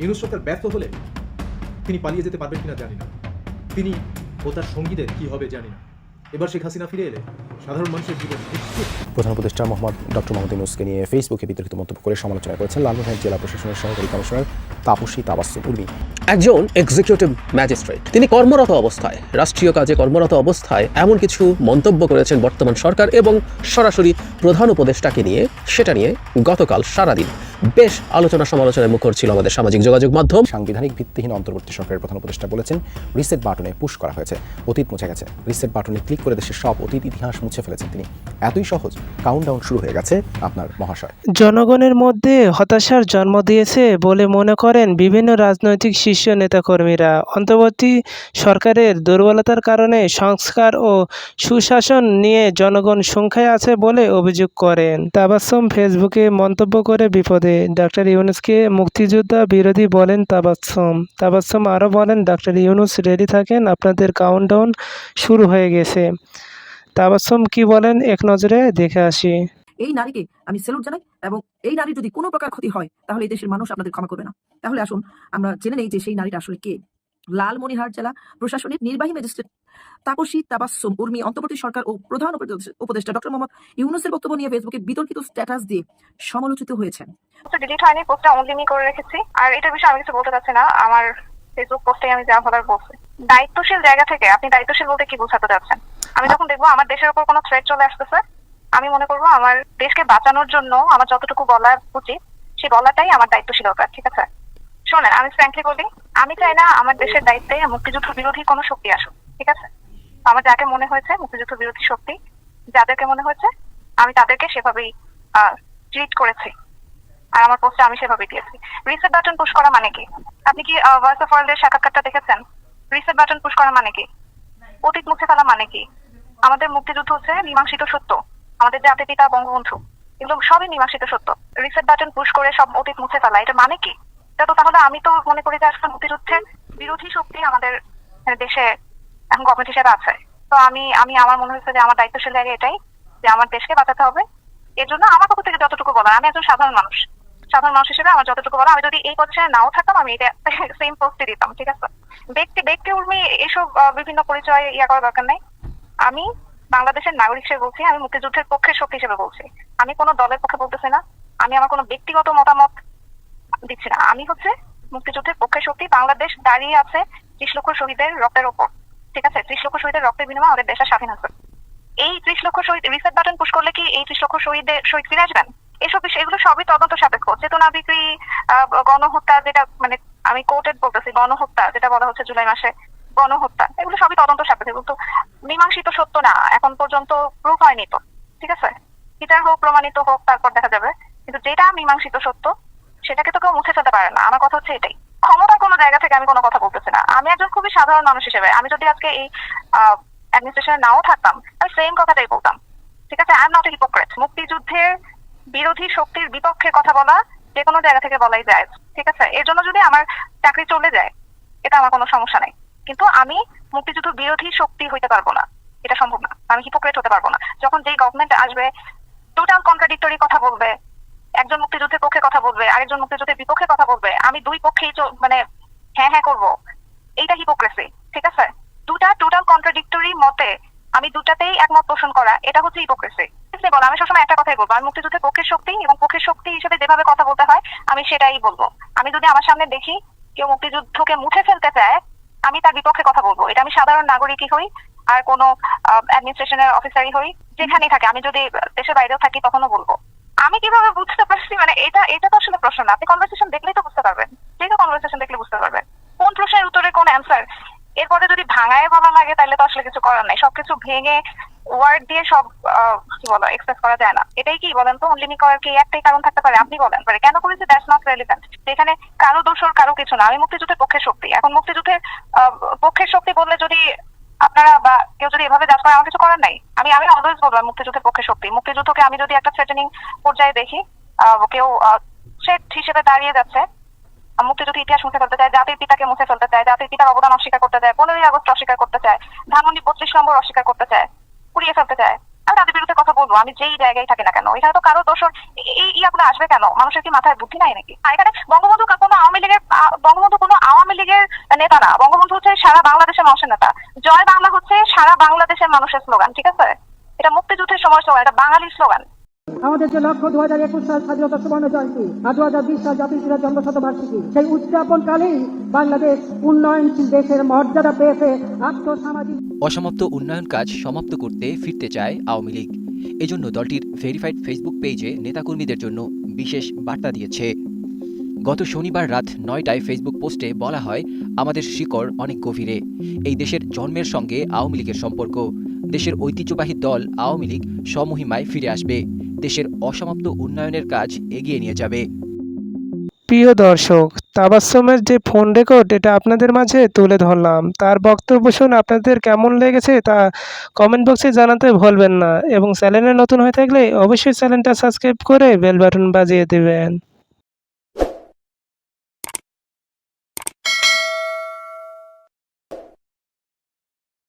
ইউনূস সরকার ব্যর্থ হলে তিনি পালিয়ে যেতে পারবেন কিনা জানি না, তিনি ও তার সঙ্গীদের কি হবে জানি না। এবার শেখ হাসিনা ফিরে এলে সাধারণ মানুষের জীবন নিশ্চিত। প্রধান উপদেষ্টা ডক্টর মোহাম্মদ ইউনূসকে নিয়ে ফেসবুকে বিতর্কিত মন্তব্য করে সমালোচনা করেছেন লালমনিরহাট জেলা প্রশাসনের সহকারী কমিশনার তাপসী তাবাসসুম উর্মি। একজন এক্সিকিউটিভ ম্যাজিস্ট্রেট, তিনি কর্মরত অবস্থায়, রাষ্ট্রীয় কাজে কর্মরত অবস্থায় এমন কিছু মন্তব্য করেছেন বর্তমান সরকার এবং সরাসরি প্রধান উপদেষ্টাকে নিয়ে। সেটা নিয়ে গতকাল সারাদিন বেশ আলোচনা সমালোচনায় মুখর ছিল আমাদের সামাজিক যোগাযোগ মাধ্যম। সাংবিধানিক ভিত্তিহীন অন্তর্বর্তী সরকারের প্রধান উপদেষ্টা বলেছেন, রিসেট বাটনে পুশ করা হয়েছে, অতীত মুছে গেছে। রিসেট বাটনে ক্লিক করে দেশের সব অতীত ইতিহাস মুছে ফেলেছেন তিনি। এতই সহজ, কাউন্টডাউন শুরু হয়ে গেছে আপনার মহাশয়। জনগণের মধ্যে হতাশার জন্ম দিয়েছে বলে মনে করেন বিভিন্ন রাজনৈতিক শীর্ষ নেতাকর্মীরা। অন্তর্বর্তী সরকারের দুর্বলতার কারণে সংস্কার ও সুশাসন নিয়ে জনগণ শঙ্কায় আছে বলে অভিযোগ করেন। তাবাসসুম ফেসবুকে মন্তব্য করে বিপদে, ডক্টর ইউনূসকে মুক্তিযোদ্ধা বিরোধী বলেন তাবাসসুম আরও বলেন, ডক্টর ইউনূস রেডি থাকেন, আপনাদের কাউন্টডাউন শুরু হয়ে গেছে। তাবাসসুম কি বলেন এক নজরে দেখে আসি। এই নারীকে আমি স্যালুট জানাই, এবং এই নারীর যদি কোনো প্রকার ক্ষতি হয় তাহলে এই দেশের মানুষ আপনাদের ক্ষমা করবে না। তাহলে আসুন আমরা জেনে নেই যে সেই নারীটা আসলে কে। লালমনিরহাট জেলা প্রশাসনের নির্বাহী ম্যাজিস্ট্রেট তাপসী তাবাসসুম উর্মি অন্তর্বর্তী সরকার ও প্রধান উপদেষ্টা ডক্টর মোহাম্মদ ইউনূসের বক্তব্য নিয়ে ফেসবুকে বিতর্কিত স্ট্যাটাস দিয়ে সমালোচিত হয়েছেন। ডিলিট হয়নি, পোস্টটা অনলিমি করে রেখেছি। আর এটার বিষয়ে আমি কিছু বলতে চাচ্ছি না, আমার ফেসবুক পোস্টে আমি যা বলার বলছি। দায়িত্বশীল জায়গা থেকে আপনি দায়িত্বশীল বলতে কি বোঝাতে চাচ্ছেন? আমি যখন দেখবো আমার দেশের উপর কোনো থ্রেট চলে আসতেছে, আমি মনে করবো আমার দেশকে বাঁচানোর জন্য আমার যতটুকু বলা উচিত সেই বলাটাই আমার দায়িত্বশীলতা। ঠিক আছে, শোনেন, আমি ফ্র্যাঙ্কলি বলি, আমি চাই না আমার দেশের দায়িত্বে মুক্তিযুদ্ধ বিরোধী কোনো শক্তি আসুক। ঠিক আছে, আমার যাকে মনে হয়েছে মুক্তিযুদ্ধ বিরোধী শক্তি, যাদেরকে মনে হয়েছে আমি তাদেরকে সেভাবেই ট্রিট করেছি, আর আমার পোস্টে আমি সেভাবে দিয়েছি। রিসেট বাটন পুশ করা মানে কি? আপনি কি ভয়েস অফ ওয়ার্ল্ডের সাক্ষাৎকারটা দেখেছেন? রিসেট বাটন পুশ করা মানে কি? অতীত মুছে ফেলা মানে কি? আমাদের মুক্তিযুদ্ধ হচ্ছে মীমাংসিত সত্য, আমাদের জাতির পিতা বঙ্গবন্ধু, এগুলো সবই মীমাংসিত সত্য। রিসেট বাটন পুশ করে সব অতীত মুছে ফেলা, এটা মানে কি? এটা তো তাহলে আমি তো মনে করি যে আসলে মুক্তিযুদ্ধের বিরোধী শক্তি আমাদের দেশে এখন গভর্নমেন্ট হিসেবে আছে। তো আমি আমার মনে হচ্ছে যে আমার দায়িত্বশীল জায়গা এটাই যে আমার দেশকে বাঁচাতে হবে। এর জন্য আমার পক্ষ থেকে যতটুকু বলা, আমি একজন সাধারণ মানুষ হিসেবে আমার যতটুকু বলা, আমি যদি এই পজিশনে নাও থাকতাম আমি এটা সেম পোস্টে দিতাম। ঠিক আছে, ব্যক্তি উর্মি এসব বিভিন্ন পরিচয় করার দরকার নাই। আমি বাংলাদেশের নাগরিক হিসেবে বলছি, আমি মুক্তিযুদ্ধের পক্ষের শক্তি হিসেবে বলছি, আমি কোনো দলের পক্ষে বলতেছি না, আমি আমার কোনো ব্যক্তিগত মতামত দিচ্ছি না। আমি হচ্ছে মুক্তিযুদ্ধের পক্ষের শক্তি। বাংলাদেশ দাঁড়িয়ে আছে 30 লক্ষ শহীদের রক্তের ওপর। ঠিক আছে, 30 লক্ষ শহীদের রক্তের বিনিময়ে আমাদের দেশটা স্বাধীন আছে। এই 30 লক্ষ শহীদ রিসেট বাটন পুশ করলে কি এই 30 লক্ষ শহীদ ফিরে আসবেন? এসব বিষয়, এগুলো সবই তদন্ত সাপেক্ষ। চেতনা বিক্রি, গণহত্যা, যেটা মানে আমি কোর্টেড বলতেছি, গণহত্যা যেটা বলা হচ্ছে জুলাই মাসে গণহত্যা, এগুলো সবই তদন্ত সাপেক্ষ, কিন্তু মীমাংসিত সত্য না, এখন পর্যন্ত প্রুফ হয়নি তো। ঠিক আছে, বিচার হোক, প্রমাণিত হোক, তারপর দেখা যাবে। কিন্তু যেটা মীমাংসিত সত্য সেটাকে তো কেউ মুছে ফেলতে পারে না। আমার কথা হচ্ছে এটাই। ক্ষমতার কোনো জায়গা থেকে আমি কোনো কথা বলতেছি না, আমি একজন খুবই সাধারণ মানুষ হিসেবে, আমি যদি আজকে এই অ্যাডমিনিস্ট্রেশনে নাও থাকতাম আমি সেম কথাটাই বলতাম। ঠিক আছে, I am not a hypocrite. মুক্তিযুদ্ধের বিরোধী শক্তির বিপক্ষে কথা বলা যে কোনো জায়গা থেকে বলাই যায়। ঠিক আছে, এর জন্য যদি আমার চাকরি চলে যায় এটা আমার কোনো সমস্যা নেই, কিন্তু আমি মুক্তিযুদ্ধ বিরোধী শক্তি হইতে পারবো না, এটা সম্ভব না। আমি হিপোক্রেট হতে পারবো না। যখন যেই গভর্নমেন্ট আসবে টোটাল কন্ট্রাডিক্টরি কথা বলবে, একজন মুক্তিযুদ্ধের পক্ষে কথা বলবে, আরেকজন মুক্তিযুদ্ধের বিপক্ষে কথা বলবে, আমি দুই পক্ষেই মানে হ্যাঁ করবো, এইটা হিপোক্রেসি। ঠিক আছে, দুটা টোটাল কন্ট্রাডিক্টরি মতে আমি দুটাতেই একমত পোষণ করা, এটা হচ্ছে হিপোক্রেসি। আমি সবসময় একটা কথাই বলবো, আমি মুক্তিযুদ্ধের পক্ষের শক্তি, এবং পক্ষের শক্তি হিসেবে যেভাবে কথা বলতে হয় আমি সেটাই বলবো। আমি যদি আমার সামনে দেখি কেউ মুক্তিযুদ্ধকে মুছে ফেলতে চায়, আমি তার বিপক্ষে কথা বলবো। এটা আমি সাধারণ নাগরিকই হই আর কোনো অ্যাডমিনিস্ট্রেশনের অফিসারই হই, যেখানেই থাকে, আমি যদি দেশের বাইরেও থাকি তখনও বলবো। আমি কিভাবে বুঝতে পারছি, মানে এটা তো আসলে প্রশ্ন না, আপনি কনভারসেশন দেখলেই তো বুঝতে পারবেন। ঠিক আছে, কনভারসেশন দেখলে বুঝতে পারবেন কোন প্রশ্নের উত্তরে কোন অ্যান্সার। এরপরে যদি ভাঙায় বলা লাগে তাহলে তো আসলে কিছু করার নাই। সবকিছু ভেঙে ওয়ার্ড দিয়ে সব কি বলো এক্সপ্রেস করা যায় না। এটাই কি বলেন তো, অনলিমি করার কি একটাই কারণ থাকতে পারে? আপনি বলেন পারে কেন করেছে, দ্যাটস নট রেলিভেন্ট। এখানে কারো দোষর কারো কিছু না। আমি মুক্তিযুদ্ধের পক্ষের শক্তি। এখন মুক্তিযুদ্ধের পক্ষের শক্তি বললে যদি আপনারা বা কেউ যদি এভাবে জাজ করে, আমার কিছু করার নাই। আমি অলওয়েজ বলবো মুক্তিযুদ্ধের পক্ষের শক্তি। মুক্তিযুদ্ধকে আমি যদি একটা থ্রেটেনিং পর্যায়ে দেখি, কেউ থ্রেট হিসেবে দাঁড়িয়ে যাচ্ছে, মুক্তিযুদ্ধ ইতিহাস মুছে ফেলতে চায়, জাতির পিতাকে মুছে ফেলতে চায়, জাতির পিতার অবদান অস্বীকার করতে চায়, 15ই আগস্ট অস্বীকার করতে চায়, ধানমন্ডি 32 নম্বর অস্বীকার করতে চায়, পুড়িয়ে ফেলতে চায়, আমি তাদের বিরুদ্ধে কথা বলবো, আমি যেই জায়গায় থাকি না কেন। এখানে তো কারো দোষর এই ইয়াগুলো আসবে কেন? মানুষের কি মাথায় বুদ্ধি নাই নাকি? আর এখানে বঙ্গবন্ধু কোনো আওয়ামী লীগের নেতা না। বঙ্গবন্ধু হচ্ছে সারা বাংলাদেশের মানুষের নেতা। জয় বাংলা হচ্ছে সারা বাংলাদেশের মানুষের স্লোগান, ঠিক আছে? এটা মুক্তিযুদ্ধের সময় স্লোগান, এটা বাঙালির স্লোগান। আমাদের যে লক্ষ্য 2021 সাল স্বাধীনতা সুবর্ণ জয়ন্তী আর 2020 সাল জাতির পিতার জন্মশতবার্ষিকী, সেই উদযাপনকালেই বাংলাদেশ উন্নয়নশীল দেশের মর্যাদা পেয়েছে আর্থসামাজিক। অসমাপ্ত উন্নয়ন কাজ সমাপ্ত করতে ফিরতে চায় আওয়ামী লীগ। এজন্য দলটির ভেরিফাইড ফেসবুক পেজে নেতাকর্মীদের জন্য বিশেষ বার্তা দিয়েছে। গত শনিবার রাত 9টায় ফেসবুক পোস্টে বলা হয়, আমাদের শিকড় অনেক গভীরে। এই দেশের জন্মের সঙ্গে আওয়ামী লীগের সম্পর্ক। দেশের ঐতিহ্যবাহী দল আওয়ামী লীগ স্বমহিমায় ফিরে আসবে। দেশের অসমাপ্ত উন্নয়নের কাজ এগিয়ে নিয়ে যাবে। প্রিয় দর্শক, তাবাসসুমের যে ফোন রেকর্ড এটা আপনাদের মাঝে তুলে ধরলাম। তার বক্তব্য শুনে আপনাদের কেমন লেগেছে তা কমেন্ট বক্সে জানাতে ভুলবেন না, এবং চ্যানেলে নতুন হয়ে থাকলে অবশ্যই চ্যানেলটা সাবস্ক্রাইব করে বেল বাটন বাজিয়ে দেবেন।